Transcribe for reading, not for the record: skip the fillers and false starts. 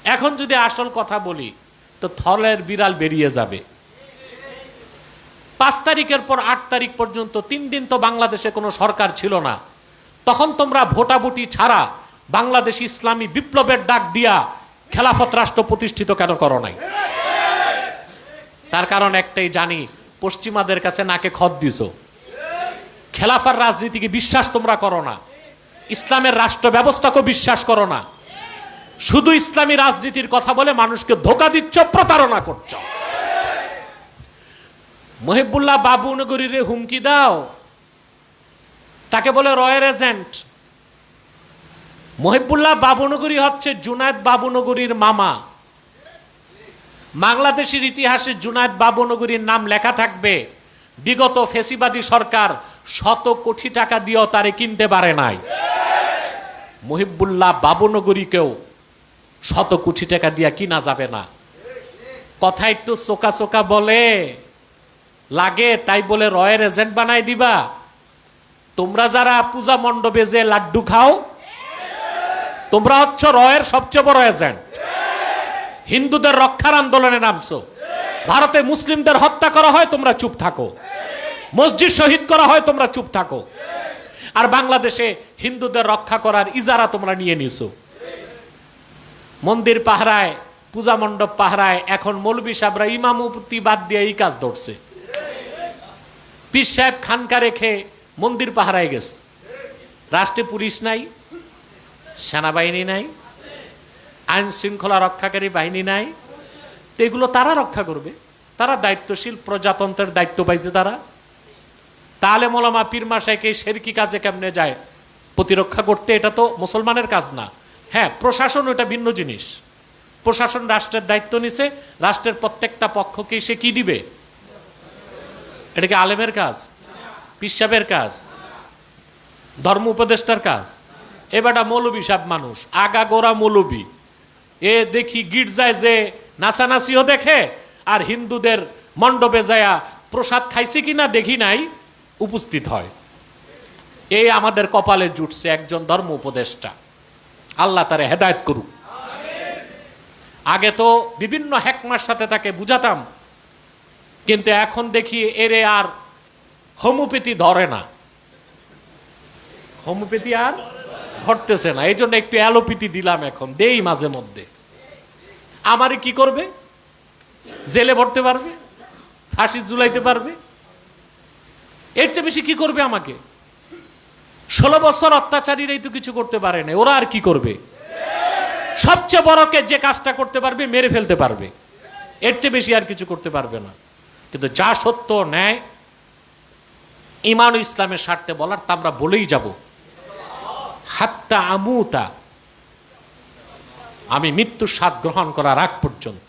এখন যদি আসল কথা বলি তো থলের বিড়াল বেরিয়ে যাবে। 5 তারিখের পর 8 তারিখ পর্যন্ত 3 দিন তো বাংলাদেশে কোনো সরকার ছিল না। তখন তোমরা ভোটাভুটি ছাড়া বাংলাদেশ ইসলামী বিপ্লবের ডাক দিয়া খেলাফত রাষ্ট্র প্রতিষ্ঠিত কেন করো নাই? তার কারণ একটাই, জানি পশ্চিমাদের কাছে নাকে খত দিছো। খেলাফার রাজনীতিকে বিশ্বাস তোমরা করো না, ইসলামের রাষ্ট্র ব্যবস্থাকে বিশ্বাস করো না, শুধু ইসলামী রাজনীতির কথা বলে মানুষকে ধোঁকা দিচ্ছ, প্রতারণা করছো। মহিবুল্লাহ বাবুনগরীরে হুমকি দাও, তাকে বলে রয়ের এজেন্ট। মহিবুল্লাহ বাবুনগরী হচ্ছে জুনায়েদ বাবুনগরীর মামা। বাংলাদেশের ইতিহাসে জুনায়েদ বাবুনগরীর নাম লেখা থাকবে, বিগত ফেসিবাদী সরকার 100 কোটি টাকা দিয়েও তারে কিনতে পারে নাই। মহিবুল্লাহ বাবুনগরীকেও 100 কোটি টাকা দিয়া কিনা যাবে না। কথা একটু চোকা চোকা বলে লাগে, তাই বলে রয়ের এজেন্ট বানাই দিবা? তোমরা যারা পূজা মণ্ডপে যে লাড্ডু খাও, তোমরা হচ্ছ রয়ের সবচেয়ে বড় এজেন্ট। হিন্দুদের রক্ষার আন্দোলনে নামছো। ভারতে মুসলিমদের হত্যা করা হয়, তোমরা চুপ থাকো। মসজিদ শহীদ করা হয়, তোমরা চুপ থাকো। আর বাংলাদেশে হিন্দুদের রক্ষা করার ইজারা তোমরা নিয়ে নিছো। মন্দির পাহারায়, পূজা মণ্ডপ পাহারায় এখন মৌলবী সাহেবরা ইমামতি বাদ দিয়ে এই কাজ ধরছে। পীর সাহেব খানকা রেখে মন্দির পাহারায় গেছে। রাষ্ট্রে পুলিশ নাই, সেনাবাহিনী নাই, আইন শৃঙ্খলা রক্ষাকারী বাহিনী নাই, তো এগুলো তারা রক্ষা করবে। তারা দায়িত্বশীল, প্রজাতন্ত্রের দায়িত্ব পাইছে তারা। তাহলে মোলামা পীর মাশাইখকে শিরকি কাজে কেমনে যায় প্রতিরক্ষা করতে? এটা তো মুসলমানের কাজ না। হ্যাঁ, প্রশাসন ওটা ভিন্ন জিনিস। প্রশাসন রাষ্ট্রের দায়িত্ব নিছে, রাষ্ট্রের প্রত্যেকটা পক্ষকে সে কি দিবে? এটা কি আলেমের কাজ, পীর সাহেবের কাজ, ধর্ম উপদেষ্টার কাজ? এবারটা মৌলবী সাহেব মানুষ, আগা গোড়া মৌলবী। এ দেখি গির্জায় যে নাচানাচিও দেখে, আর হিন্দুদের মণ্ডপে যায়া প্রসাদ খাইছে কিনা দেখি নাই, উপস্থিত হয়। এই আমাদের কপালে জুটছে একজন ধর্ম উপদেষ্টা। আল্লাহ তারে হেদায়েত করুক। আগে তো বিভিন্ন হেকমার সাথে তাকে বুঝাতাম, কিন্তু এখন দেখি এরে আর হোমিওপ্যাথি ধরে না। হোমিওপ্যাথি আর ধরতেছে না, এই জন্য একটু অ্যালোপ্যাথি দিলাম, এখন দেই মাঝে মধ্যে। আমারে কি করবে? জেলে ভরতে পারবে, ফাঁসি ঝুলাইতে পারবে, এর চেয়ে বেশি কি করবে আমাকে? 16 বছর অত্যাচারীরাই তো কিছু করতে পারে না, ওরা আর কি করবে? সবচেয়ে বড়কে যে কাজটা করতে পারবে, মেরে ফেলতে পারবে, এর চেয়ে বেশি আর কিছু করতে পারবে না। কিন্তু যা সত্য, ন্যায়, ঈমান ও ইসলামের স্বার্থে বলার, তা আমরা বলেই যাব। হাত্তা আমুতা, আমি মৃত্যুর স্বাদ গ্রহণ করার আগ পর্যন্ত।